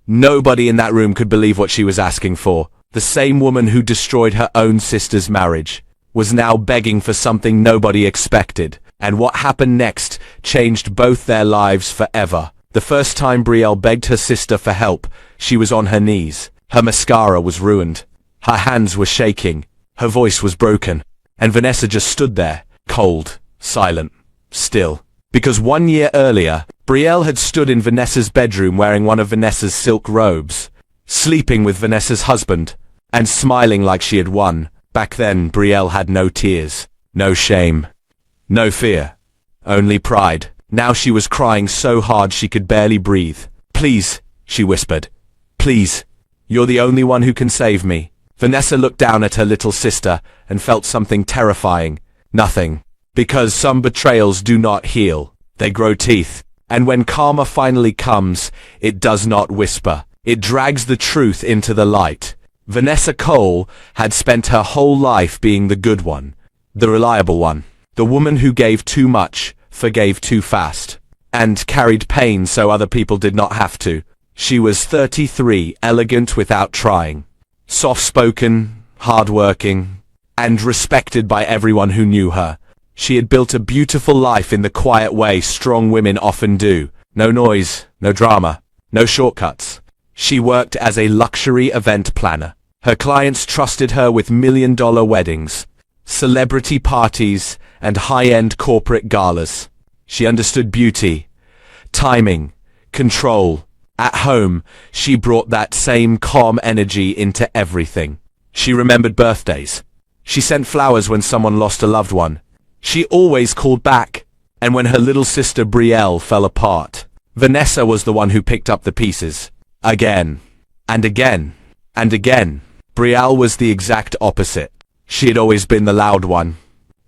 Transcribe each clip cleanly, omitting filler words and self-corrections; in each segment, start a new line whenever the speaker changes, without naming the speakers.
Nobody in that room could believe what she was asking for. The same woman who destroyed her own sister's marriage was now begging for something nobody expected. And what happened next changed both their lives forever. The first time Brielle begged her sister for help, she was on her knees. Her mascara was ruined. Her hands were shaking. Her voice was broken. And Vanessa just stood there, cold, silent, still. Because 1 year earlier, Brielle had stood in Vanessa's bedroom wearing one of Vanessa's silk robes, sleeping with Vanessa's husband, and smiling like she had won. Back then, Brielle had no tears, no shame, no fear, only pride. Now she was crying so hard she could barely breathe. "Please," she whispered. "Please, you're the only one who can save me." Vanessa looked down at her little sister and felt something terrifying. Nothing. Because some betrayals do not heal. They grow teeth. And when karma finally comes, it does not whisper. It drags the truth into the light. Vanessa Cole had spent her whole life being the good one, the reliable one, the woman who gave too much, forgave too fast, and carried pain so other people did not have to. She was 33, elegant without trying, soft-spoken, hard-working, and respected by everyone who knew her. She had built a beautiful life in the quiet way strong women often do. No noise, no drama, no shortcuts. She worked as a luxury event planner. Her clients trusted her with million-dollar weddings, celebrity parties, and high-end corporate galas. She understood beauty, timing, control. At home, she brought that same calm energy into everything. She remembered birthdays. She sent flowers when someone lost a loved one. She always called back. And when her little sister Brielle fell apart, Vanessa was the one who picked up the pieces. Again, and again, and again. Brielle was the exact opposite. She had always been the loud one,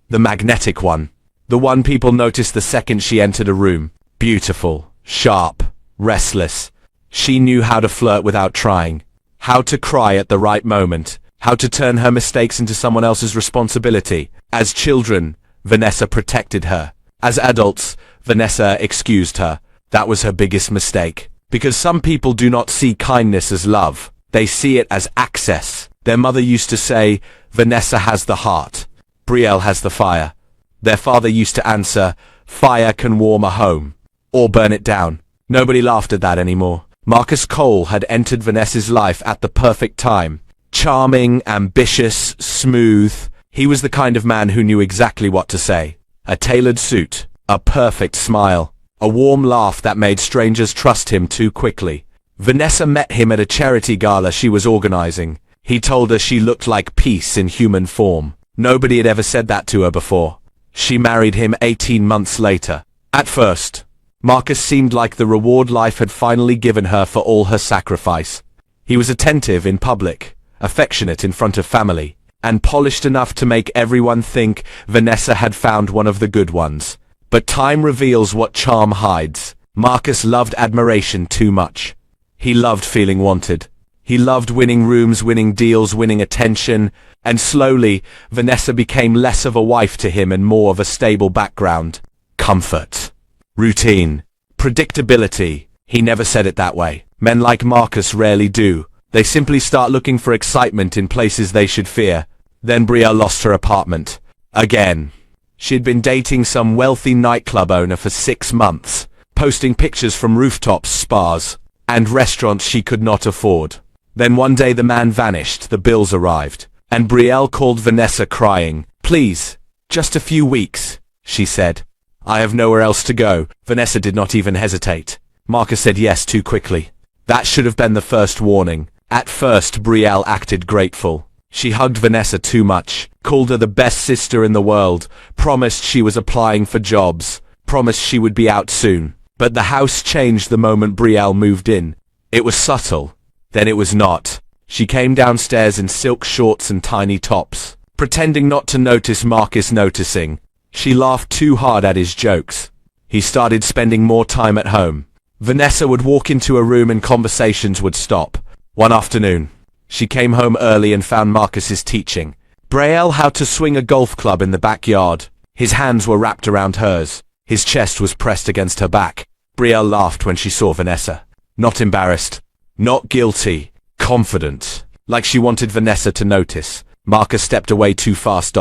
the magnetic one, the one people noticed the second she entered a room. Beautiful, sharp, restless. She knew how to flirt without trying, how to cry at the right moment, how to turn her mistakes into someone else's responsibility. As children, Vanessa protected her. As adults, Vanessa excused her. That was her biggest mistake. Because some people do not see kindness as love. They see it as access. Their mother used to say, "Vanessa has the heart. Brielle has the fire." Their father used to answer, "Fire can warm a home, or burn it down." Nobody laughed at that anymore. Marcus Cole had entered Vanessa's life at the perfect time. Charming, ambitious, smooth. He was the kind of man who knew exactly what to say. A tailored suit, a perfect smile, a warm laugh that made strangers trust him too quickly. Vanessa met him at a charity gala she was organizing. He told her she looked like peace in human form. Nobody had ever said that to her before. She married him 18 months later. At first, Marcus seemed like the reward life had finally given her for all her sacrifice. He was attentive in public, affectionate in front of family, and polished enough to make everyone think Vanessa had found one of the good ones. But time reveals what charm hides. Marcus loved admiration too much. He loved feeling wanted. He loved winning rooms, winning deals, winning attention, and slowly, Vanessa became less of a wife to him and more of a stable background. Comfort. Routine. Predictability. He never said it that way. Men like Marcus rarely do. They simply start looking for excitement in places they should fear. Then Brielle lost her apartment. Again. She had been dating some wealthy nightclub owner for 6 months, posting pictures from rooftops, spas, and restaurants she could not afford. Then one day the man vanished, the bills arrived, and Brielle called Vanessa crying. "Please, just a few weeks," she said. "I have nowhere else to go." Vanessa did not even hesitate. Marcus said yes too quickly. That should have been the first warning. At first, Brielle acted grateful. She hugged Vanessa too much, called her the best sister in the world, promised she was applying for jobs, promised she would be out soon. But the house changed the moment Brielle moved in. It was subtle, then it was not. She came downstairs in silk shorts and tiny tops, pretending not to notice Marcus noticing. She laughed too hard at his jokes. He started spending more time at home. Vanessa would walk into a room and conversations would stop. One afternoon, she came home early and found Marcus's teaching Brielle how to swing a golf club in the backyard. His hands were wrapped around hers. His chest was pressed against her back. Brielle laughed when she saw Vanessa. Not embarrassed, Not guilty, confident, like she wanted Vanessa to notice. Marcus stepped away too fast.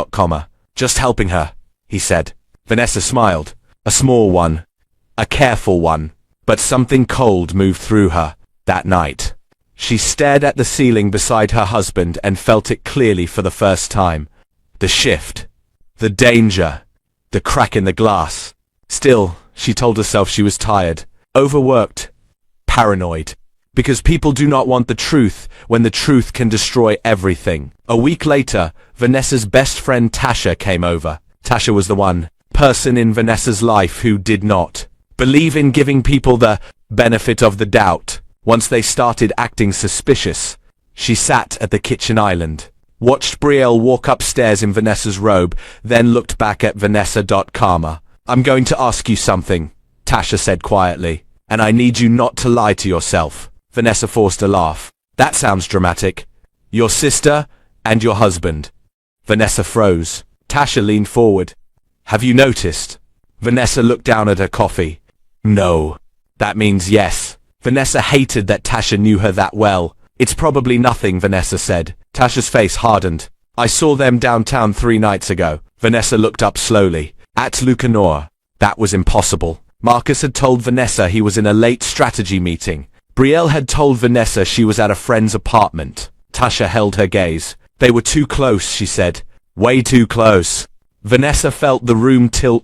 Just helping her, he said. Vanessa smiled. A small one. A careful one. But something cold moved through her that night. She stared at the ceiling beside her husband and felt it clearly for the first time. The shift. The danger. The crack in the glass. Still, she told herself she was tired, overworked, paranoid. Because people do not want the truth when the truth can destroy everything. A week later, Vanessa's best friend Tasha came over. Tasha was the one person in Vanessa's life who did not believe in giving people the benefit of the doubt. Once they started acting suspicious, she sat at the kitchen island, watched Brielle walk upstairs in Vanessa's robe, then looked back at Vanessa. Karma. I'm going to ask you something, Tasha said quietly, and I need you not to lie to yourself. Vanessa forced a laugh. That sounds dramatic. Your sister and your husband. Vanessa froze. Tasha leaned forward. Have you noticed? Vanessa looked down at her coffee. No. That means yes. Vanessa hated that Tasha knew her that well. It's probably nothing, Vanessa said. Tasha's face hardened. I saw them downtown 3 nights ago. Vanessa looked up slowly. At Lucanor. That was impossible. Marcus had told Vanessa he was in a late strategy meeting. Brielle had told Vanessa she was at a friend's apartment. Tasha held her gaze. They were too close, she said. Way too close. Vanessa felt the room tilt.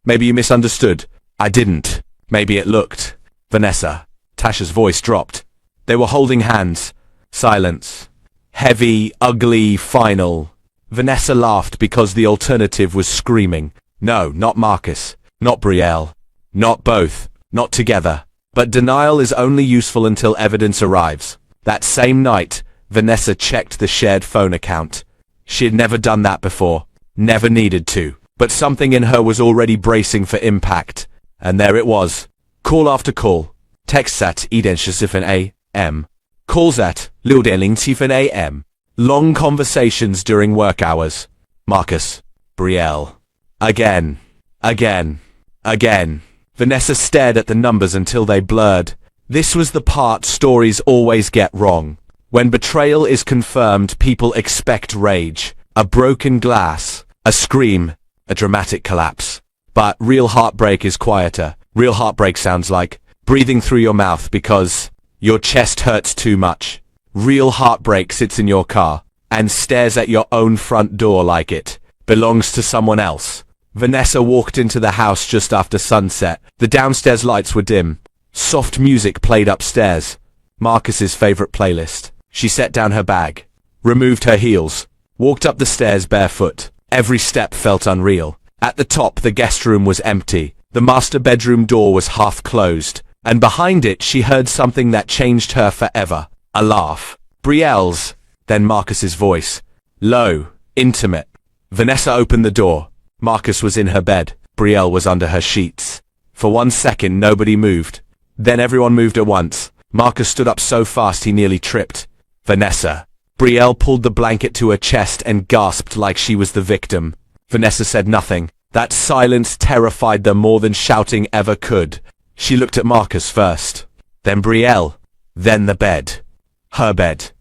Maybe you misunderstood. I didn't. Maybe it looked. Vanessa. Tasha's voice dropped. They were holding hands. Silence. Heavy, ugly, final. Vanessa laughed because the alternative was screaming. No, not Marcus. Not Brielle. Not both. Not together. But denial is only useful until evidence arrives. That same night, Vanessa checked the shared phone account. She had never done that before. Never needed to. But something in her was already bracing for impact. And there it was. Call after call. Texts at 1:07 a.m. Calls at 6:07 a.m. Long conversations during work hours. Marcus. Brielle. Again. Again. Again. Vanessa stared at the numbers until they blurred. This was the part stories always get wrong. When betrayal is confirmed, people expect rage. A broken glass. A scream. A dramatic collapse. But real heartbreak is quieter. Real heartbreak sounds like breathing through your mouth because your chest hurts too much. Real heartbreak sits in your car and stares at your own front door like it belongs to someone else. Vanessa walked into the house just after sunset. The downstairs lights were dim. Soft music played upstairs. Marcus's favorite playlist. She set down her bag, removed her heels, walked up the stairs barefoot. Every step felt unreal. At the top, the guest room was empty. The master bedroom door was half closed, and behind it she heard something that changed her forever. A laugh. Brielle's, then Marcus's voice. Low, intimate. Vanessa opened the door. Marcus was in her bed. Brielle was under her sheets. For 1 second, nobody moved. Then everyone moved at once. Marcus stood up so fast he nearly tripped. Vanessa. Brielle pulled the blanket to her chest and gasped like she was the victim. Vanessa said nothing. That silence terrified them more than shouting ever could. She looked at Marcus first. Then Brielle. Then the bed. Her bed.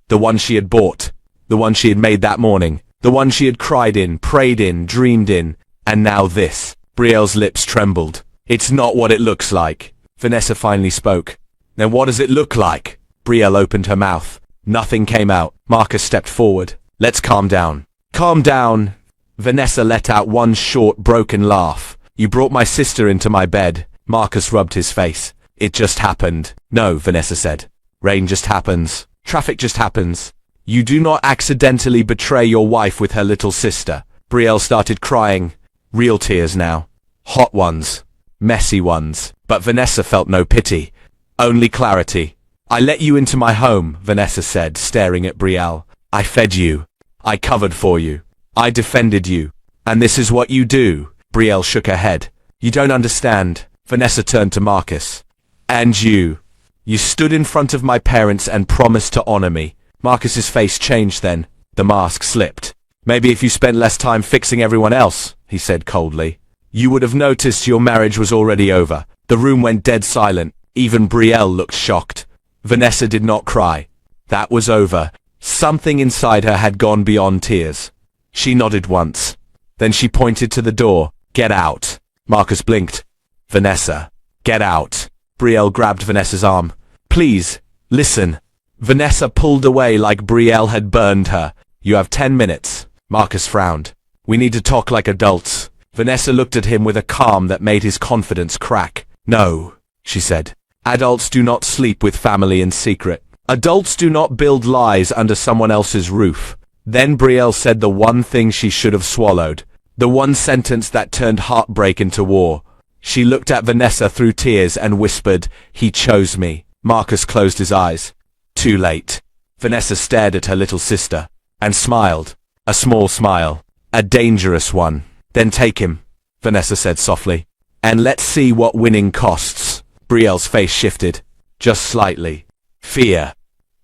The one she had bought. The one she had made that morning. The one she had cried in, prayed in, dreamed in. And now this. Brielle's lips trembled. It's not what it looks like. Vanessa finally spoke. Then what does it look like? Brielle opened her mouth. Nothing came out. Marcus stepped forward. Let's calm down. Calm down. Vanessa let out one short, broken laugh. You brought my sister into my bed. Marcus rubbed his face. It just happened. No, Vanessa said. Rain just happens. Traffic just happens. You do not accidentally betray your wife with her little sister. Brielle started crying. Real tears now. Hot ones. Messy ones. But Vanessa felt no pity. Only clarity. I let you into my home, Vanessa said, staring at Brielle. I fed you. I covered for you. I defended you. And this is what you do. Brielle shook her head. You don't understand. Vanessa turned to Marcus. And you. You stood in front of my parents and promised to honor me. Marcus's face changed then. The mask slipped. Maybe if you spent less time fixing everyone else, he said coldly, you would have noticed your marriage was already over. The room went dead silent. Even Brielle looked shocked. Vanessa did not cry. That was over. Something inside her had gone beyond tears. She nodded once. Then she pointed to the door. Get out. Marcus blinked. Vanessa. Get out. Brielle grabbed Vanessa's arm. Please, listen. Vanessa pulled away like Brielle had burned her. You have 10 minutes. Marcus frowned. We need to talk like adults. Vanessa looked at him with a calm that made his confidence crack. No, she said. Adults do not sleep with family in secret. Adults do not build lies under someone else's roof. Then Brielle said the one thing she should have swallowed. The one sentence that turned heartbreak into war. She looked at Vanessa through tears and whispered, he chose me. Marcus closed his eyes. Too late. Vanessa stared at her little sister and smiled. A small smile. A dangerous one. Then take him, Vanessa said softly. And let's see what winning costs. Brielle's face shifted. Just slightly. Fear.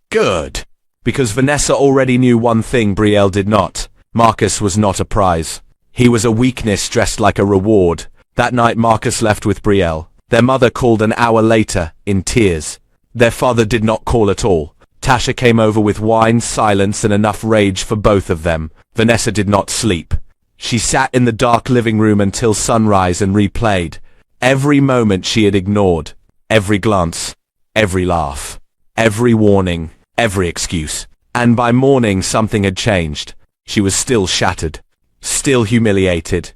Good. Because Vanessa already knew one thing Brielle did not. Marcus was not a prize. He was a weakness dressed like a reward. That night Marcus left with Brielle. Their mother called an hour later, in tears. Their father did not call at all. Tasha came over with wine, silence, and enough rage for both of them. Vanessa did not sleep. She sat in the dark living room until sunrise and replayed. Every moment she had ignored. Every glance. Every laugh. Every warning. Every excuse. And by morning something had changed. She was still shattered. Still humiliated.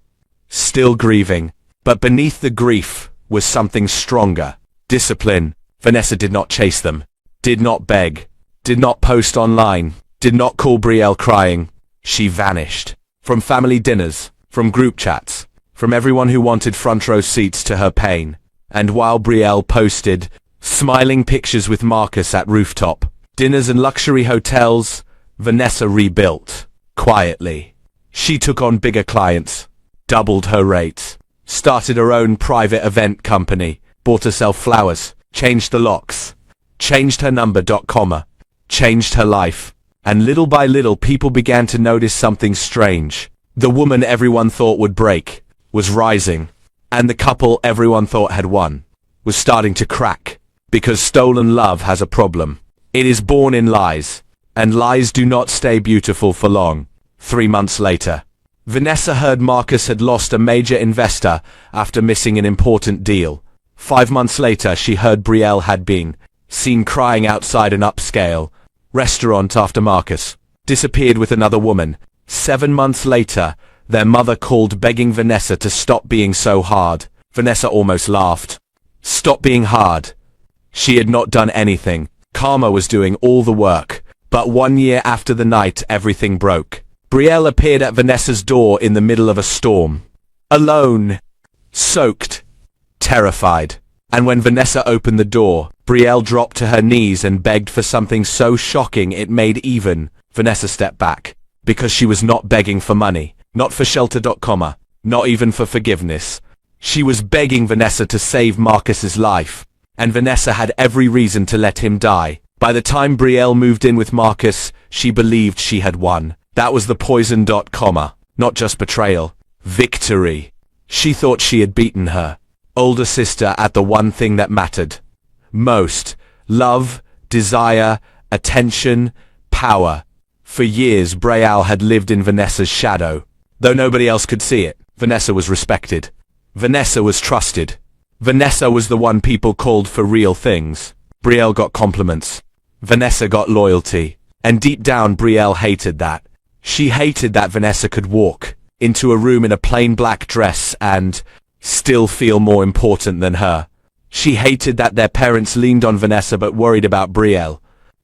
Still grieving. But beneath the grief was something stronger. Discipline. Vanessa did not chase them. Did not beg. Did not post online. Did not call Brielle crying. She vanished. From family dinners. From group chats. From everyone who wanted front row seats to her pain. And while Brielle posted smiling pictures with Marcus at rooftop, dinners and luxury hotels, Vanessa rebuilt. Quietly. She took on bigger clients. Doubled her rates. Started her own private event company. Bought herself flowers. Changed the locks. Changed her number.com. Changed her life. And little by little people began to notice something strange. The woman everyone thought would break was rising. And the couple everyone thought had won was starting to crack. Because stolen love has a problem. It is born in lies. And lies do not stay beautiful for long. 3 months later, Vanessa heard Marcus had lost a major investor after missing an important deal. 5 months later, she heard Brielle had been seen crying outside an upscale restaurant after Marcus disappeared with another woman. 7 months later, their mother called begging Vanessa to stop being so hard. Vanessa almost laughed. Stop being hard. She had not done anything. Karma was doing all the work. But 1 year after the night everything broke. Brielle appeared at Vanessa's door in the middle of a storm. Alone. Soaked. Terrified. And when Vanessa opened the door, Brielle dropped to her knees and begged for something so shocking it made even Vanessa step back. Because she was not begging for money. Not for shelter.com. Not even for forgiveness. She was begging Vanessa to save Marcus's life. And Vanessa had every reason to let him die. By the time Brielle moved in with Marcus, she believed she had won. That was the poison.com. Not just betrayal. Victory. She thought she had beaten her older sister at the one thing that mattered most. Love, desire, attention, power. For years, Brielle had lived in Vanessa's shadow. Though nobody else could see it, Vanessa was respected. Vanessa was trusted. Vanessa was the one people called for real things. Brielle got compliments. Vanessa got loyalty. And deep down, Brielle hated that. She hated that Vanessa could walk into a room in a plain black dress and still feel more important than her. She hated that their parents leaned on Vanessa but worried about Brielle.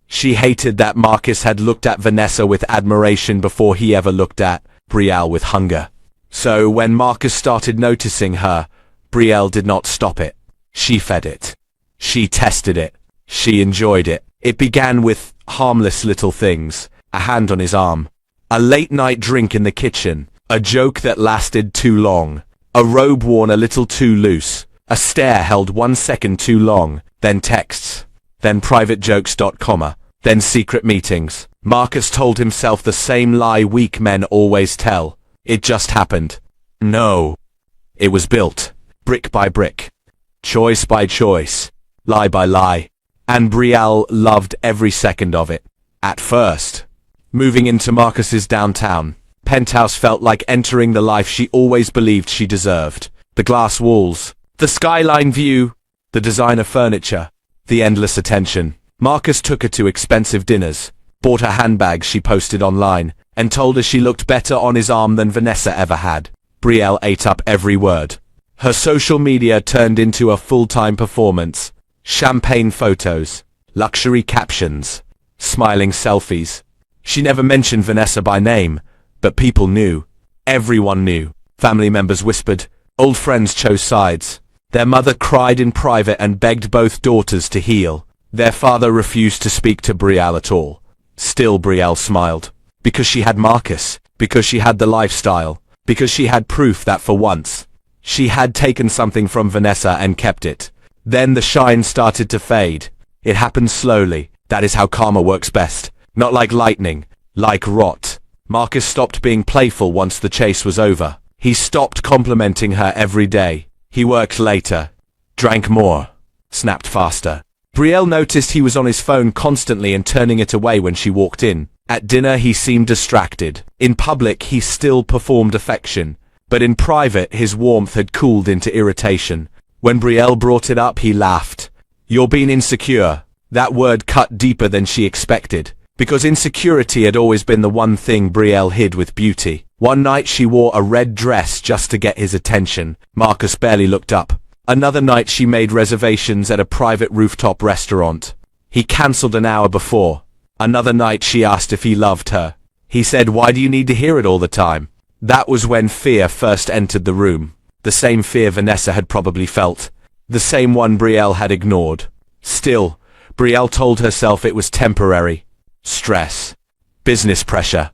She hated that Marcus had looked at Vanessa with admiration before he ever looked at Brielle with hunger. So when Marcus started noticing her, Brielle did not stop it. She fed it. She tested it. She enjoyed it. It began with harmless little things. A hand on his arm. A late-night drink in the kitchen. A joke that lasted too long. A robe worn a little too loose. A stare held 1 second too long. Then texts. Then privatejokes.com. Then secret meetings. Marcus told himself the same lie weak men always tell. It just happened. No. It was built. Brick by brick. Choice by choice. Lie by lie. and Brielle loved every second of it. At first, moving into Marcus's downtown penthouse felt like entering the life she always believed she deserved. The glass walls, the skyline view, the designer furniture, the endless attention. Marcus took her to expensive dinners, bought her handbags she posted online, and told her she looked better on his arm than Vanessa ever had. Brielle ate up every word. Her social media turned into a full-time performance. Champagne photos, luxury captions, smiling selfies. She never mentioned Vanessa by name, but people knew. Everyone knew. Family members whispered. Old friends chose sides. Their mother cried in private and begged both daughters to heal. Their father refused to speak to Brielle at all. Still Brielle smiled. Because she had Marcus. Because she had the lifestyle. Because she had proof that for once, she had taken something from Vanessa and kept it. Then the shine started to fade. It happened slowly. That is how karma works best. Not like lightning, like rot. Marcus stopped being playful once the chase was over. He stopped complimenting her every day. He worked later, drank more, snapped faster. Brielle noticed he was on his phone constantly and turning it away when she walked in. At dinner he seemed distracted. In public he still performed affection, but in private his warmth had cooled into irritation. When Brielle brought it up he laughed. You're being insecure. That word cut deeper than she expected, because insecurity had always been the one thing Brielle hid with beauty. One night she wore a red dress just to get his attention. Marcus barely looked up. Another night she made reservations at a private rooftop restaurant. He cancelled an hour before. Another night she asked if he loved her. He said, "Why do you need to hear it all the time?" That was when fear first entered the room. The same fear Vanessa had probably felt. The same one Brielle had ignored. Still, Brielle told herself it was temporary. Stress. Business pressure.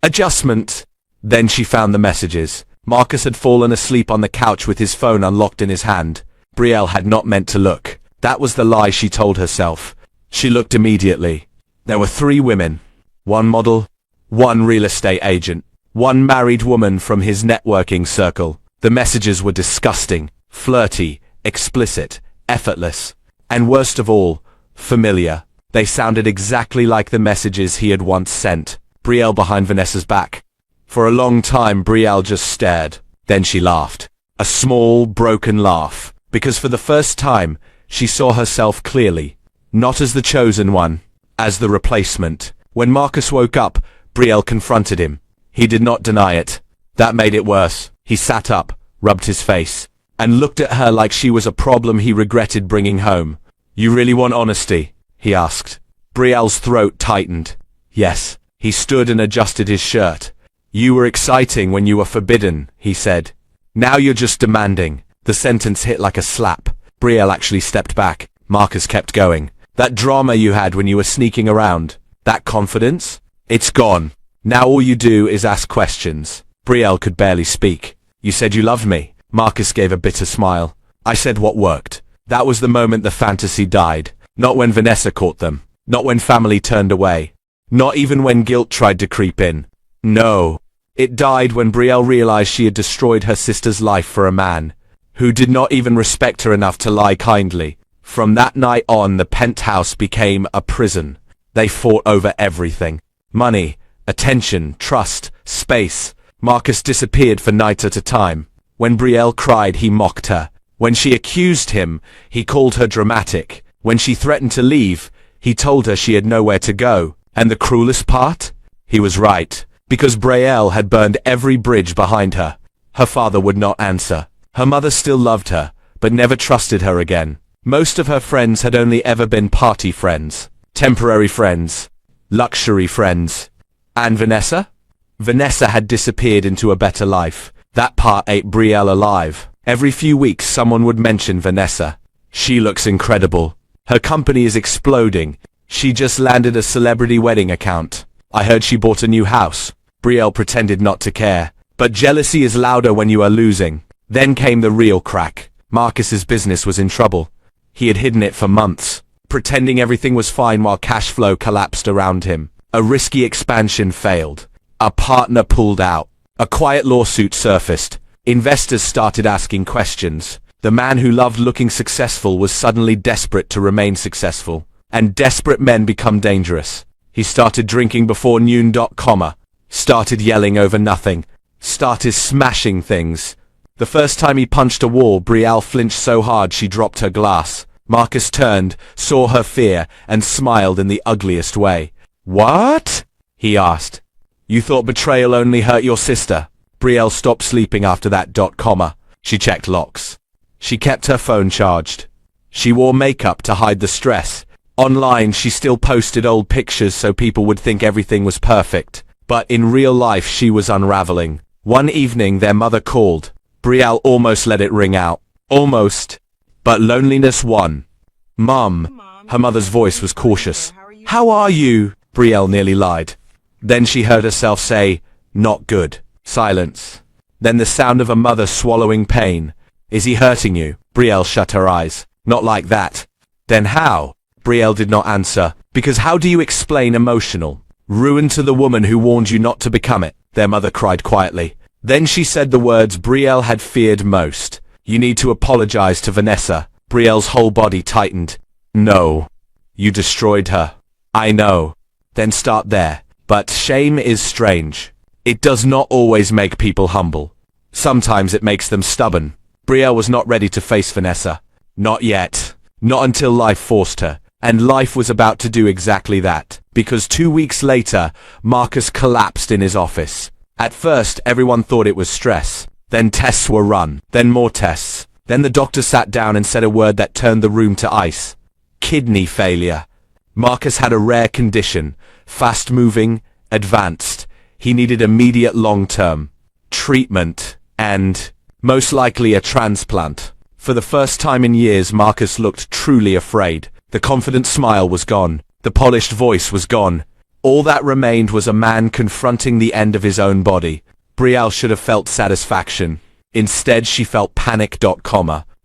Adjustment. Then she found the messages. Marcus had fallen asleep on the couch with his phone unlocked in his hand. Brielle had not meant to look. That was the lie she told herself. She looked immediately. There were 3 women. One model, one real estate agent, one married woman from his networking circle. The messages were disgusting, flirty, explicit, effortless, and worst of all, familiar. They sounded exactly like the messages he had once sent. Brielle behind Vanessa's back. For a long time Brielle just stared. Then she laughed. A small, broken laugh. Because for the first time, she saw herself clearly. Not as the chosen one, as the replacement. When Marcus woke up, Brielle confronted him. He did not deny it. That made it worse. He sat up, rubbed his face, and looked at her like she was a problem he regretted bringing home. "You really want honesty?" he asked. Brielle's throat tightened. Yes. He stood and adjusted his shirt. "You were exciting when you were forbidden," he said. "Now you're just demanding." The sentence hit like a slap. Brielle actually stepped back. Marcus kept going. "That drama you had when you were sneaking around, that confidence, it's gone. Now all you do is ask questions." Brielle could barely speak. "You said you loved me." Marcus gave a bitter smile. "I said what worked." That was the moment the fantasy died. Not when Vanessa caught them. Not when family turned away. Not even when guilt tried to creep in. No. It died when Brielle realized she had destroyed her sister's life for a man who did not even respect her enough to lie kindly. From that night on, the penthouse became a prison. They fought over everything. Money, attention, trust, space. Marcus disappeared for nights at a time. When Brielle cried, he mocked her. When she accused him, he called her dramatic. When she threatened to leave, he told her she had nowhere to go. And the cruelest part? He was right. Because Brielle had burned every bridge behind her. Her father would not answer. Her mother still loved her, but never trusted her again. Most of her friends had only ever been party friends. Temporary friends. Luxury friends. And Vanessa? Vanessa had disappeared into a better life. That part ate Brielle alive. Every few weeks someone would mention Vanessa. "She looks incredible. Her company is exploding. She just landed a celebrity wedding account. I heard she bought a new house." Brielle pretended not to care. But jealousy is louder when you are losing. Then came the real crack. Marcus's business was in trouble. He had hidden it for months, pretending everything was fine while cash flow collapsed around him. A risky expansion failed. A partner pulled out. A quiet lawsuit surfaced. Investors started asking questions. The man who loved looking successful was suddenly desperate to remain successful. and desperate men become dangerous. He started drinking before noon. Started yelling over nothing. Started smashing things. The first time he punched a wall, Brielle flinched so hard she dropped her glass. Marcus turned, saw her fear, and smiled in the ugliest way. "What?" he asked. "You thought betrayal only hurt your sister?" Brielle stopped sleeping after that. She checked locks. She kept her phone charged. She wore makeup to hide the stress. Online, she still posted old pictures so people would think everything was perfect. But in real life, she was unraveling. One evening, their mother called. Brielle almost let it ring out. Almost. But loneliness won. "Mum." Her mother's voice was cautious. "How are you?" Brielle nearly lied. Then she heard herself say, "Not good." Silence. Then the sound of a mother swallowing pain. "Is he hurting you?" Brielle shut her eyes. "Not like that." "Then how?" Brielle did not answer. "Because how do you explain emotional ruin to the woman who warned you not to become it?" Their mother cried quietly. Then she said the words Brielle had feared most. "You need to apologize to Vanessa." Brielle's whole body tightened. "No. You destroyed her." "I know." "Then start there." But shame is strange. It does not always make people humble. Sometimes it makes them stubborn. Brielle was not ready to face Vanessa. Not yet. Not until life forced her. And life was about to do exactly that. Because 2 weeks later, Marcus collapsed in his office. At first, everyone thought it was stress. Then tests were run. Then more tests. Then the doctor sat down and said a word that turned the room to ice. Kidney failure. Marcus had a rare condition. Fast-moving, advanced. He needed immediate long-term treatment and, most likely, a transplant. For the first time in years, Marcus looked truly afraid. The confident smile was gone. The polished voice was gone. All that remained was a man confronting the end of his own body. Brielle should have felt satisfaction. Instead, she felt panic.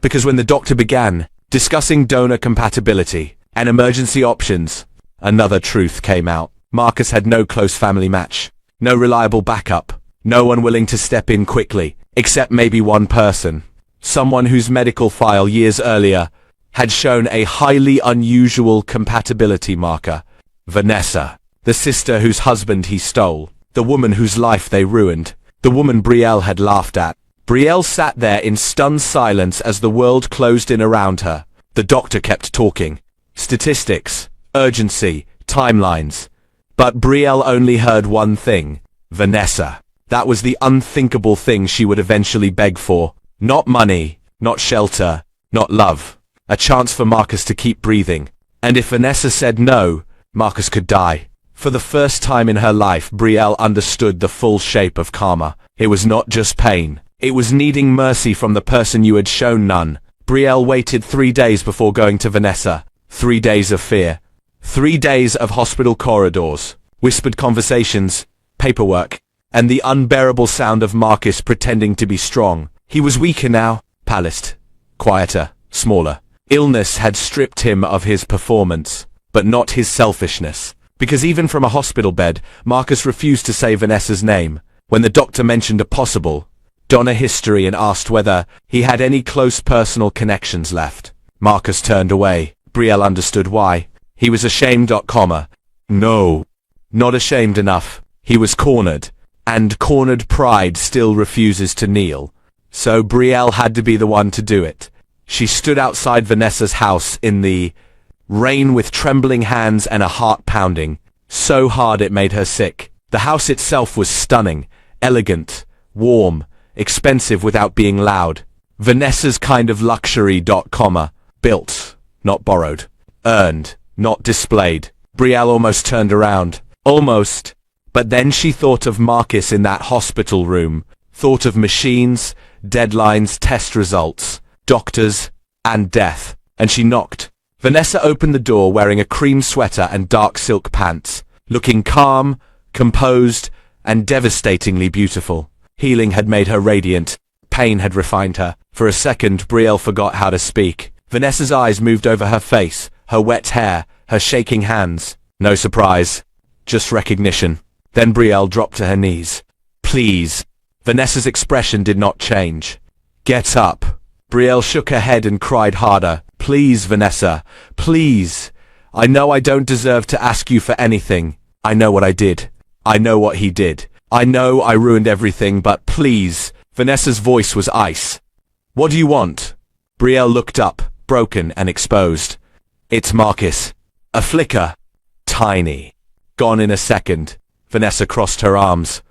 Because when the doctor began discussing donor compatibility and emergency options, another truth came out. Marcus had no close family match. No reliable backup. No one willing to step in quickly, except maybe one person. Someone whose medical file years earlier had shown a highly unusual compatibility marker. Vanessa, the sister whose husband he stole, the woman whose life they ruined, the woman Brielle had laughed at. Brielle sat there in stunned silence as the world closed in around her. The doctor kept talking. Statistics, urgency, timelines. But Brielle only heard one thing. Vanessa. That was the unthinkable thing she would eventually beg for. Not money, not shelter, not love. A chance for Marcus to keep breathing. And if Vanessa said no, Marcus could die. For the first time in her life, Brielle understood the full shape of karma. It was not just pain. It was needing mercy from the person you had shown none. Brielle waited 3 days before going to Vanessa. 3 days of fear. 3 days of hospital corridors, whispered conversations, paperwork, and the unbearable sound of Marcus pretending to be strong. He was weaker now, palest, quieter, smaller. Illness had stripped him of his performance, but not his selfishness. Because even from a hospital bed, Marcus refused to say Vanessa's name. When the doctor mentioned a possible donor history and asked whether he had any close personal connections left, Marcus turned away. Brielle understood why. He was ashamed. No, not ashamed enough. He was cornered, and cornered pride still refuses to kneel. So Brielle had to be the one to do it. She stood outside Vanessa's house in the rain with trembling hands and a heart pounding, so hard it made her sick. The house itself was stunning, elegant, warm, expensive without being loud. Vanessa's kind of luxury. Built, not borrowed. Earned, not displayed. Brielle almost turned around. Almost. But then she thought of Marcus in that hospital room. Thought of machines, deadlines, test results, doctors, and death. And she knocked. Vanessa opened the door wearing a cream sweater and dark silk pants, looking calm, composed, and devastatingly beautiful. Healing had made her radiant. Pain had refined her. For a second, Brielle forgot how to speak. Vanessa's eyes moved over her face, her wet hair, her shaking hands. No surprise. Just recognition. Then Brielle dropped to her knees. Please. Vanessa's expression did not change. Get up. Brielle shook her head and cried harder. Please, Vanessa. Please. I know I don't deserve to ask you for anything. I know what I did. I know what he did. I know I ruined everything, but please." Vanessa's voice was ice. "What do you want?" Brielle looked up, broken and exposed. "It's Marcus." A flicker. Tiny. Gone in a second. Vanessa crossed her arms.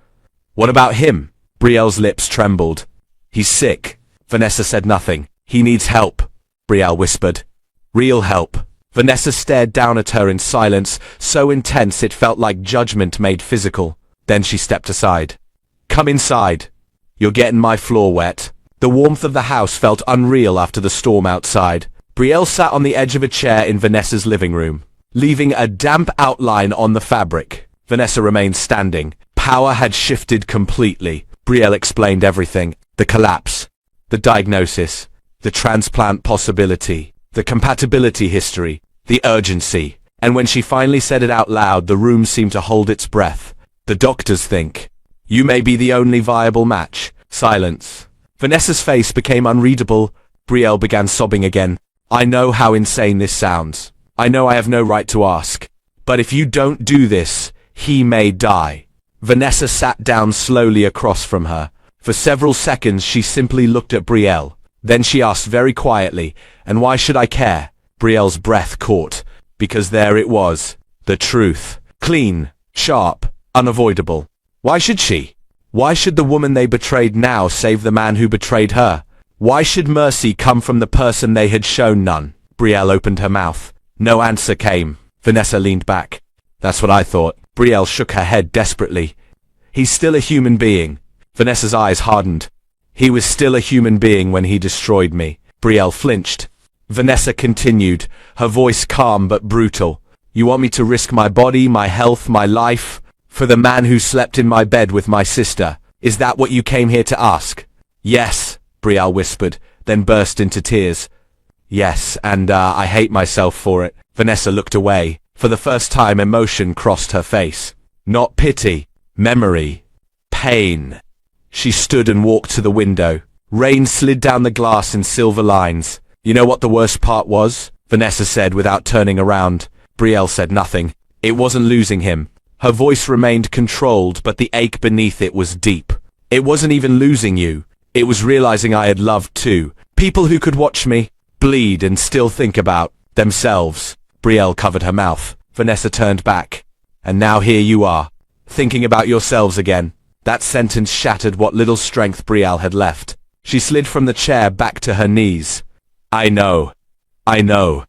"What about him?" Brielle's lips trembled. "He's sick." Vanessa said nothing. "He needs help," Brielle whispered. "Real help." Vanessa stared down at her in silence, so intense it felt like judgment made physical. Then she stepped aside. "Come inside. You're getting my floor wet." The warmth of the house felt unreal after the storm outside. Brielle sat on the edge of a chair in Vanessa's living room, leaving a damp outline on the fabric. Vanessa remained standing. Power had shifted completely. Brielle explained everything. The collapse, the diagnosis, the transplant possibility, the compatibility history, the urgency. And when she finally said it out loud, the room seemed to hold its breath. "The doctors think you may be the only viable match." Silence. Vanessa's face became unreadable. Brielle began sobbing again. "I know how insane this sounds. I know I have no right to ask. But if you don't do this, he may die." Vanessa sat down slowly across from her. For several seconds she simply looked at Brielle. Then she asked very quietly, "And why should I care?" Brielle's breath caught. Because there it was. The truth. Clean. Sharp. Unavoidable. Why should she? Why should the woman they betrayed now save the man who betrayed her? Why should mercy come from the person they had shown none? Brielle opened her mouth. No answer came. Vanessa leaned back. "That's what I thought." Brielle shook her head desperately. "He's still a human being." Vanessa's eyes hardened. "He was still a human being when he destroyed me." Brielle flinched. Vanessa continued, her voice calm but brutal. "You want me to risk my body, my health, my life, for the man who slept in my bed with my sister? Is that what you came here to ask?" "Yes," Brielle whispered, then burst into tears. "Yes, and I hate myself for it." Vanessa looked away. For the first time, emotion crossed her face. Not pity, memory, pain. She stood and walked to the window. Rain slid down the glass in silver lines. "You know what the worst part was?" Vanessa said without turning around. Brielle said nothing. "It wasn't losing him." Her voice remained controlled, but the ache beneath it was deep. "It wasn't even losing you. It was realizing I had loved too. People who could watch me bleed and still think about themselves." Brielle covered her mouth. Vanessa turned back. "And now here you are, thinking about yourselves again." That sentence shattered what little strength Brielle had left. She slid from the chair back to her knees. I know. I know."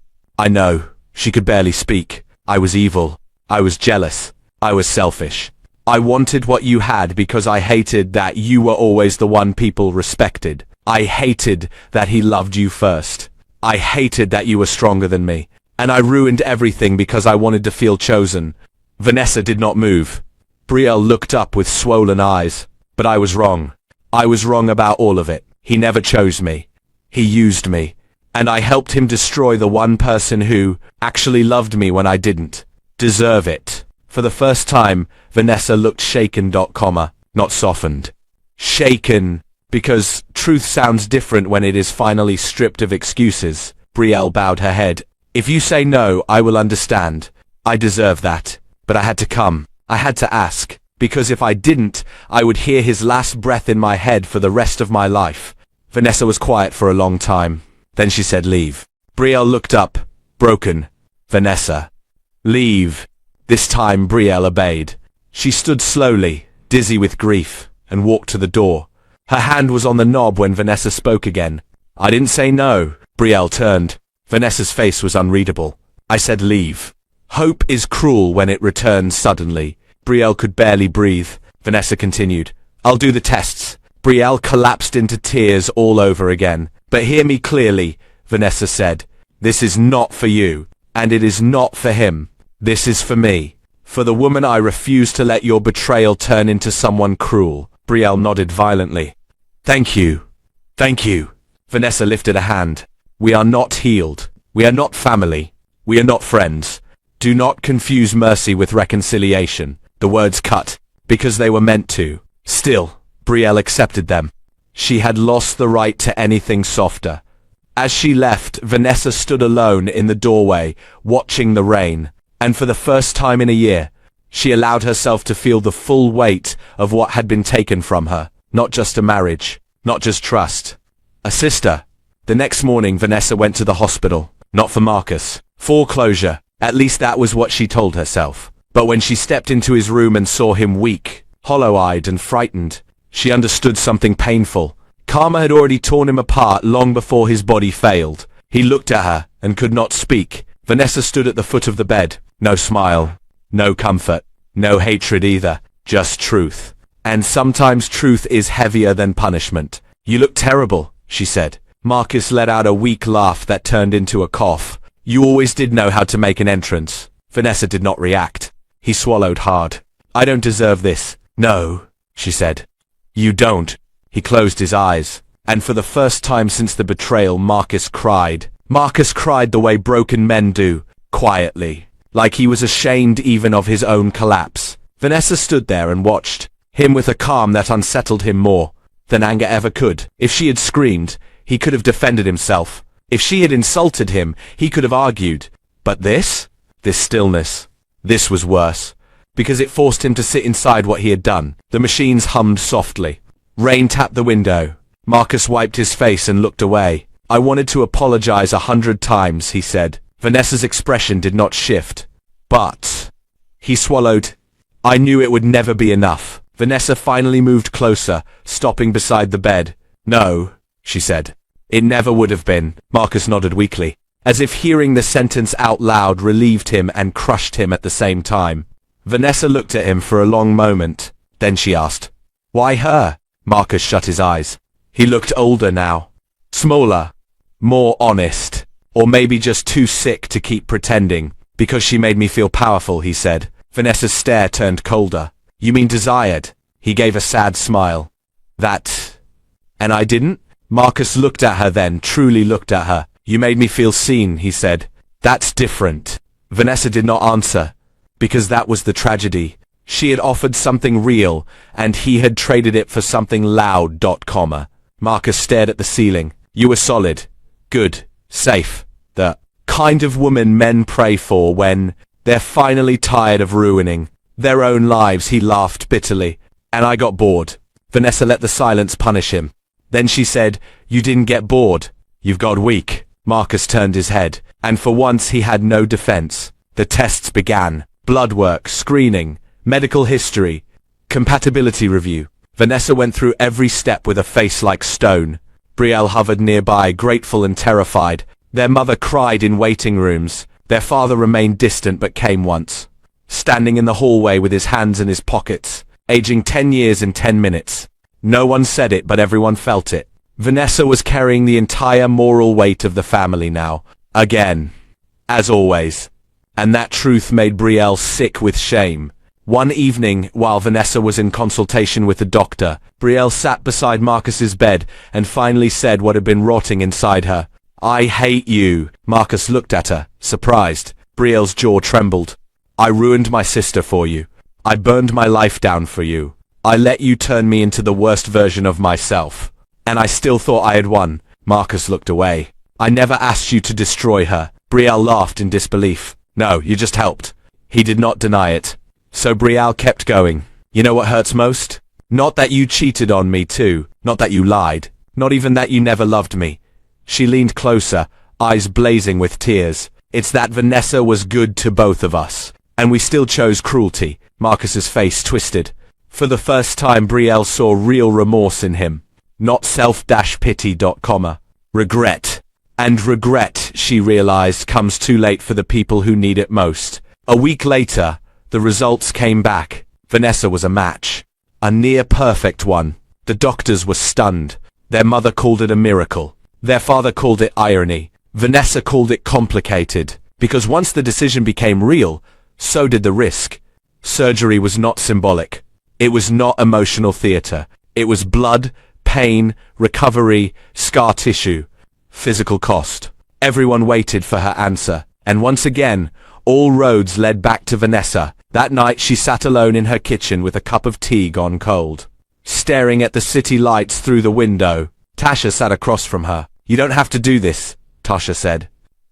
She could barely speak. "I was evil. I was jealous. I was selfish. I wanted what you had because I hated that you were always the one people respected. I hated that he loved you first. I hated that you were stronger than me. And I ruined everything because I wanted to feel chosen." Vanessa did not move. Brielle looked up with swollen eyes. "But I was wrong. I was wrong about all of it. He never chose me. He used me. And I helped him destroy the one person who actually loved me when I didn't deserve it." For the first time, Vanessa looked shaken, not softened. Shaken, because truth sounds different when it is finally stripped of excuses. Brielle bowed her head. "If you say no, I will understand. I deserve that. But I had to come. I had to ask. Because if I didn't, I would hear his last breath in my head for the rest of my life." Vanessa was quiet for a long time. Then she said, "Leave." Brielle looked up, broken. "Vanessa." "Leave." This time Brielle obeyed. She stood slowly, dizzy with grief, and walked to the door. Her hand was on the knob when Vanessa spoke again. "I didn't say no." Brielle turned. Vanessa's face was unreadable. "I said leave." Hope is cruel when it returns suddenly. Brielle could barely breathe. Vanessa continued. "I'll do the tests." Brielle collapsed into tears all over again. "But hear me clearly," Vanessa said. "This is not for you, and it is not for him. This is for me. For the woman I refuse to let your betrayal turn into someone cruel." Brielle nodded violently. "Thank you. Thank you." Vanessa lifted a hand. "We are not healed. We are not family. We are not friends. Do not confuse mercy with reconciliation." The words cut, because they were meant to. Still, Brielle accepted them. She had lost the right to anything softer. As she left, Vanessa stood alone in the doorway, watching the rain. And for the first time in a year, she allowed herself to feel the full weight of what had been taken from her. Not just a marriage, not just trust. A sister. The next morning, Vanessa went to the hospital. Not for Marcus. For closure. At least that was what she told herself. But when she stepped into his room and saw him weak, hollow-eyed and frightened, she understood something painful. Karma had already torn him apart long before his body failed. He looked at her and could not speak. Vanessa stood at the foot of the bed. No smile. No comfort. No hatred either. Just truth. And sometimes truth is heavier than punishment. You look terrible, she said. Marcus let out a weak laugh that turned into a cough. You always did know how to make an entrance. Vanessa did not react. He swallowed hard. I don't deserve this. No, she said. You don't. He closed his eyes. And for the first time since the betrayal, Marcus cried. Marcus cried the way broken men do, quietly, like he was ashamed even of his own collapse. Vanessa stood there and watched him with a calm that unsettled him more than anger ever could. If she had screamed, he could have defended himself. If she had insulted him, he could have argued. But this stillness, this was worse, because it forced him to sit inside what he had done. The machines hummed softly. Rain tapped the window. Marcus wiped his face and looked away. I wanted to apologize 100 times, he said. Vanessa's expression did not shift. But he swallowed. I knew it would never be enough. Vanessa finally moved closer, stopping beside the bed. No, she said. It never would have been. Marcus nodded weakly, as if hearing the sentence out loud relieved him and crushed him at the same time. Vanessa looked at him for a long moment. Then she asked, why her? Marcus shut his eyes. He looked older now. Smaller. More honest. Or maybe just too sick to keep pretending. Because she made me feel powerful, he said. Vanessa's stare turned colder. You mean desired? He gave a sad smile. That... And I didn't? Marcus looked at her then, truly looked at her. You made me feel seen, he said. That's different. Vanessa did not answer. Because that was the tragedy. She had offered something real, and he had traded it for something loud. Marcus stared at the ceiling. You were solid. Good. Safe. The kind of woman men pray for when they're finally tired of ruining their own lives. He laughed bitterly. And I got bored. Vanessa let the silence punish him. Then she said, you didn't get bored. You've got weak. Marcus turned his head, and for once he had no defense. The tests began. Blood work, screening, medical history, compatibility review. Vanessa went through every step with a face like stone. Brielle hovered nearby, grateful and terrified. Their mother cried in waiting rooms. Their father remained distant but came once, standing in the hallway with his hands in his pockets, aging 10 years in 10 minutes. No one said it, but everyone felt it. Vanessa was carrying the entire moral weight of the family now. Again. As always. And that truth made Brielle sick with shame. One evening, while Vanessa was in consultation with the doctor, Brielle sat beside Marcus's bed and finally said what had been rotting inside her. I hate you. Marcus looked at her, surprised. Brielle's jaw trembled. I ruined my sister for you. I burned my life down for you. I let you turn me into the worst version of myself. And I still thought I had won. Marcus looked away. I never asked you to destroy her. Brielle laughed in disbelief. No, you just helped. He did not deny it. So Brielle kept going. You know what hurts most? Not that you cheated on me too. Not that you lied. Not even that you never loved me. She leaned closer, eyes blazing with tears. It's that Vanessa was good to both of us. And we still chose cruelty. Marcus's face twisted. For the first time, Brielle saw real remorse in him. Not self-pity. Regret. And regret, she realized, comes too late for the people who need it most. A week later, the results came back. Vanessa was a match. A near-perfect one. The doctors were stunned. Their mother called it a miracle. Their father called it irony. Vanessa called it complicated. Because once the decision became real, so did the risk. Surgery was not symbolic. It was not emotional theater. It was blood, pain, recovery, scar tissue, physical cost. Everyone waited for her answer. And once again, all roads led back to Vanessa. That night she sat alone in her kitchen with a cup of tea gone cold. Staring at the city lights through the window, Tasha sat across from her. You don't have to do this, Tasha said.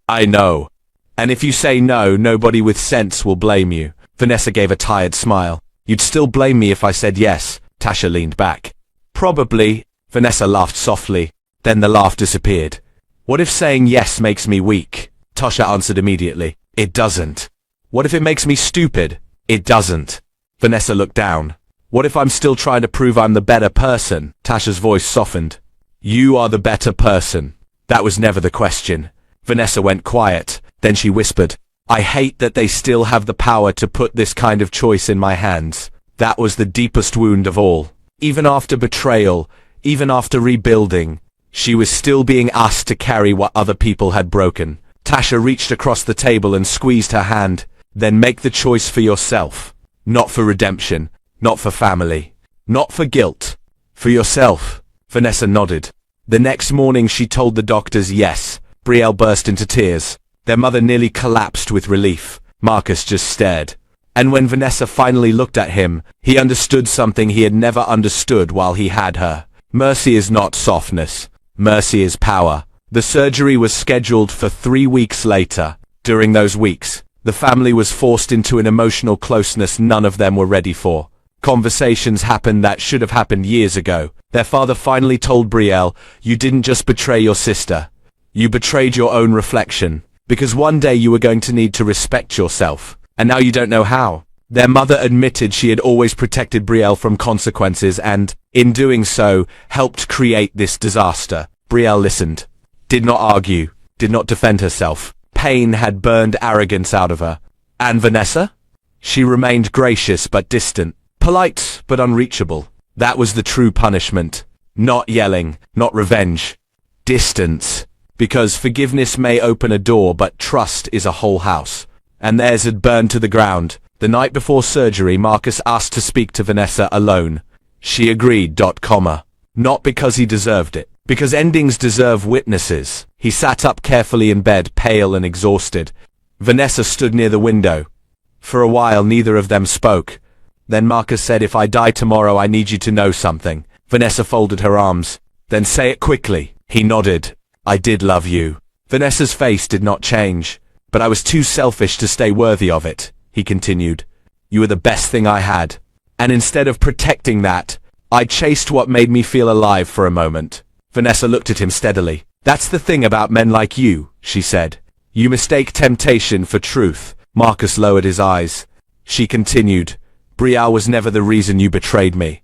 I know. And if you say no, nobody with sense will blame you. Vanessa gave a tired smile. You'd still blame me if I said yes. Tasha leaned back. Probably. Vanessa laughed softly. Then the laugh disappeared. What if saying yes makes me weak? Tasha answered immediately. It doesn't. What if it makes me stupid? It doesn't. Vanessa looked down. What if I'm still trying to prove I'm the better person? Tasha's voice softened. You are the better person. That was never the question. Vanessa went quiet. Then she whispered, I hate that they still have the power to put this kind of choice in my hands. That was the deepest wound of all. Even after betrayal, even after rebuilding, she was still being asked to carry what other people had broken. Tasha reached across the table and squeezed her hand. Then make the choice for yourself. Not for redemption. Not for family. Not for guilt. For yourself. Vanessa nodded. The next morning she told the doctors yes. Brielle burst into tears. Their mother nearly collapsed with relief. Marcus just stared. And when Vanessa finally looked at him, he understood something he had never understood while he had her. Mercy is not softness. Mercy is power. The surgery was scheduled for 3 weeks later. During those weeks, the family was forced into an emotional closeness none of them were ready for. Conversations happened that should have happened years ago. Their father finally told Brielle, you didn't just betray your sister. You betrayed your own reflection. Because one day you were going to need to respect yourself. And now you don't know how. Their mother admitted she had always protected Brielle from consequences and, in doing so, helped create this disaster. Brielle listened. Did not argue. Did not defend herself. Pain had burned arrogance out of her. And Vanessa? She remained gracious but distant. Polite but unreachable. That was the true punishment. Not yelling. Not revenge. Distance. Because forgiveness may open a door, but trust is a whole house. And theirs had burned to the ground. The night before surgery, Marcus asked to speak to Vanessa alone. She agreed. Not because he deserved it. Because endings deserve witnesses. He sat up carefully in bed, pale and exhausted. Vanessa stood near the window. For a while, neither of them spoke. Then Marcus said, if I die tomorrow, I need you to know something. Vanessa folded her arms. Then say it quickly. He nodded. I did love you. Vanessa's face did not change. But I was too selfish to stay worthy of it, he continued. You were the best thing I had. And instead of protecting that, I chased what made me feel alive for a moment. Vanessa looked at him steadily. That's the thing about men like you, she said. You mistake temptation for truth. Marcus lowered his eyes. She continued. Brielle was never the reason you betrayed me.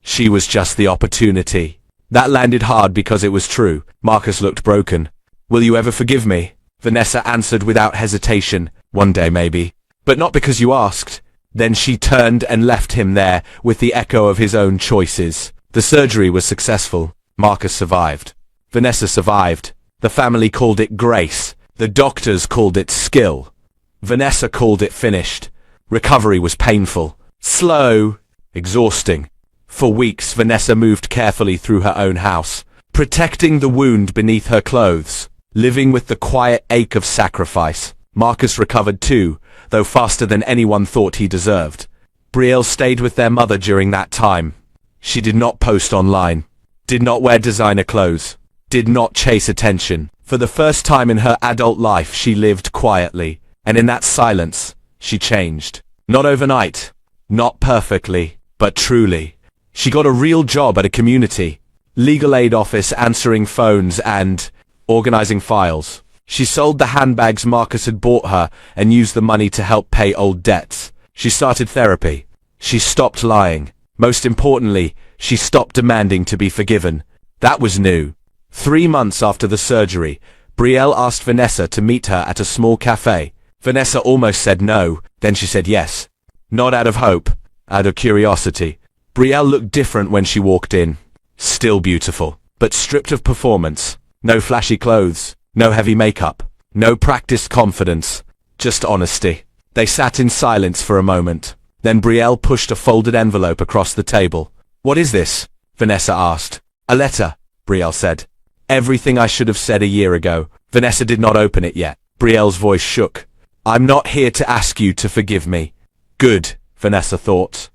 She was just the opportunity. That landed hard because it was true. Marcus looked broken. Will you ever forgive me? Vanessa answered without hesitation. One day, maybe. But not because you asked. Then she turned and left him there with the echo of his own choices. The surgery was successful. Marcus survived. Vanessa survived. The family called it grace. The doctors called it skill. Vanessa called it finished. Recovery was painful. Slow. Exhausting. For weeks, Vanessa moved carefully through her own house, protecting the wound beneath her clothes, living with the quiet ache of sacrifice. Marcus recovered too, though faster than anyone thought he deserved. Brielle stayed with their mother during that time. She did not post online, did not wear designer clothes, did not chase attention. For the first time in her adult life, she lived quietly, and in that silence, she changed. Not overnight, not perfectly, but truly. She got a real job at a community legal aid office, answering phones and organizing files. She sold the handbags Marcus had bought her and used the money to help pay old debts. She started therapy. She stopped lying. Most importantly, she stopped demanding to be forgiven. That was new. 3 months after the surgery, Brielle asked Vanessa to meet her at a small cafe. Vanessa almost said no, then she said yes. Not out of hope, out of curiosity. Brielle looked different when she walked in. Still beautiful, but stripped of performance. No flashy clothes, no heavy makeup, no practiced confidence, just honesty. They sat in silence for a moment. Then Brielle pushed a folded envelope across the table. What is this? Vanessa asked. A letter, Brielle said. Everything I should have said a year ago. Vanessa did not open it yet. Brielle's voice shook. I'm not here to ask you to forgive me. Good, Vanessa thought.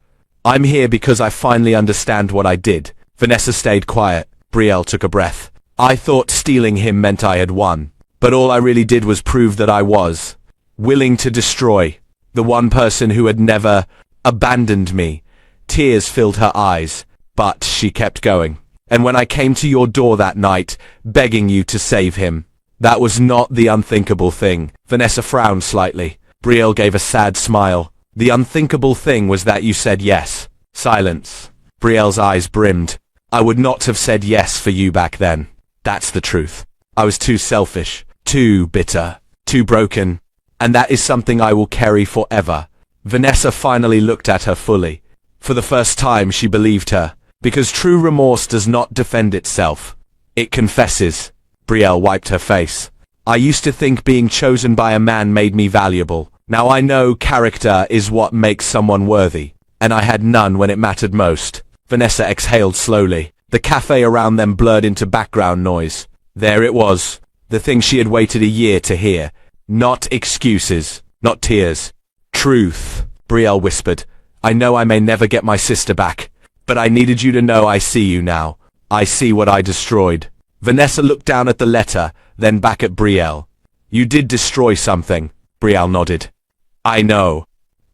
I'm here because I finally understand what I did. Vanessa stayed quiet. Brielle took a breath. I thought stealing him meant I had won. But all I really did was prove that I was willing to destroy the one person who had never abandoned me. Tears filled her eyes, but she kept going. And when I came to your door that night, begging you to save him, that was not the unthinkable thing. Vanessa frowned slightly. Brielle gave a sad smile. The unthinkable thing was that you said yes. Silence. Brielle's eyes brimmed. I would not have said yes for you back then. That's the truth. I was too selfish, too bitter, too broken. And that is something I will carry forever. Vanessa finally looked at her fully. For the first time she believed her. Because true remorse does not defend itself. It confesses. Brielle wiped her face. I used to think being chosen by a man made me valuable. Now I know character is what makes someone worthy. And I had none when it mattered most. Vanessa exhaled slowly. The cafe around them blurred into background noise. There it was. The thing she had waited a year to hear. Not excuses. Not tears. Truth. Brielle whispered. I know I may never get my sister back. But I needed you to know I see you now. I see what I destroyed. Vanessa looked down at the letter, then back at Brielle. You did destroy something. Brielle nodded. I know.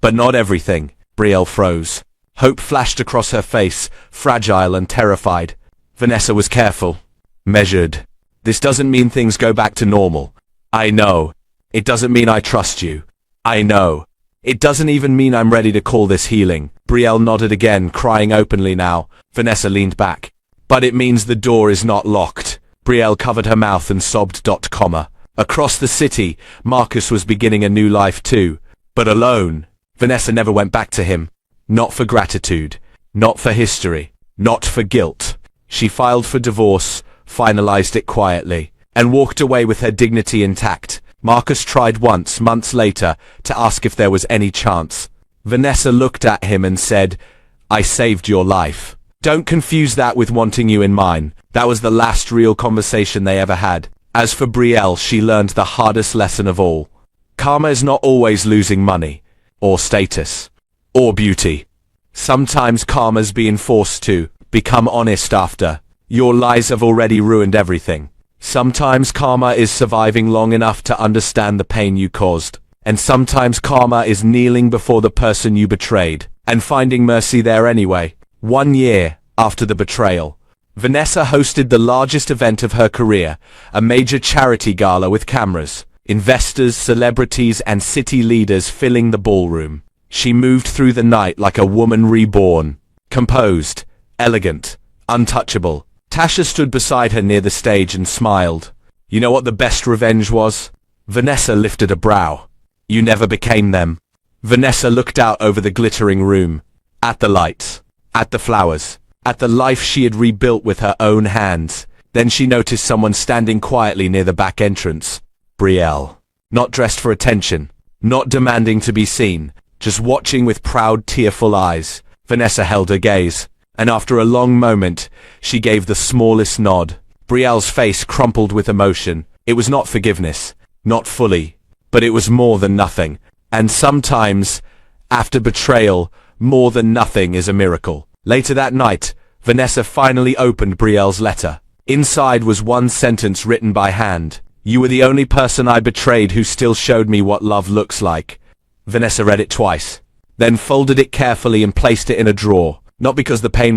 But not everything. Brielle froze. Hope flashed across her face, fragile and terrified. Vanessa was careful. Measured. This doesn't mean things go back to normal. I know. It doesn't mean I trust you. I know. It doesn't even mean I'm ready to call this healing. Brielle nodded again, crying openly now. Vanessa leaned back. But it means the door is not locked. Brielle covered her mouth and sobbed. Across the city, Marcus was beginning a new life too. But alone. Vanessa never went back to him. Not for gratitude. Not for history. Not for guilt. She filed for divorce, finalized it quietly, and walked away with her dignity intact. Marcus tried once, months later, to ask if there was any chance. Vanessa looked at him and said, I saved your life. Don't confuse that with wanting you in mine. That was the last real conversation they ever had. As for Brielle, she learned the hardest lesson of all. Karma is not always losing money, or status, or beauty. Sometimes karma's being forced to become honest after your lies have already ruined everything. Sometimes karma is surviving long enough to understand the pain you caused. And sometimes karma is kneeling before the person you betrayed and finding mercy there anyway. 1 year after the betrayal, Vanessa hosted the largest event of her career, a major charity gala with cameras, investors, celebrities, and city leaders filling the ballroom. She moved through the night like a woman reborn, composed, elegant, untouchable. Tasha stood beside her near the stage and smiled. You know what the best revenge was? Vanessa lifted a brow. You never became them. Vanessa looked out over the glittering room, at the lights, at the flowers, at the life she had rebuilt with her own hands. Then she noticed someone standing quietly near the back entrance. Brielle. Not dressed for attention, not demanding to be seen, just watching with proud, tearful eyes. Vanessa held her gaze, and after a long moment, she gave the smallest nod. Brielle's face crumpled with emotion. It was not forgiveness, not fully, but it was more than nothing. And sometimes, after betrayal, more than nothing is a miracle. Later that night, Vanessa finally opened Brielle's letter. Inside was one sentence written by hand. You were the only person I betrayed who still showed me what love looks like. Vanessa read it twice, then folded it carefully and placed it in a drawer, not because the pain was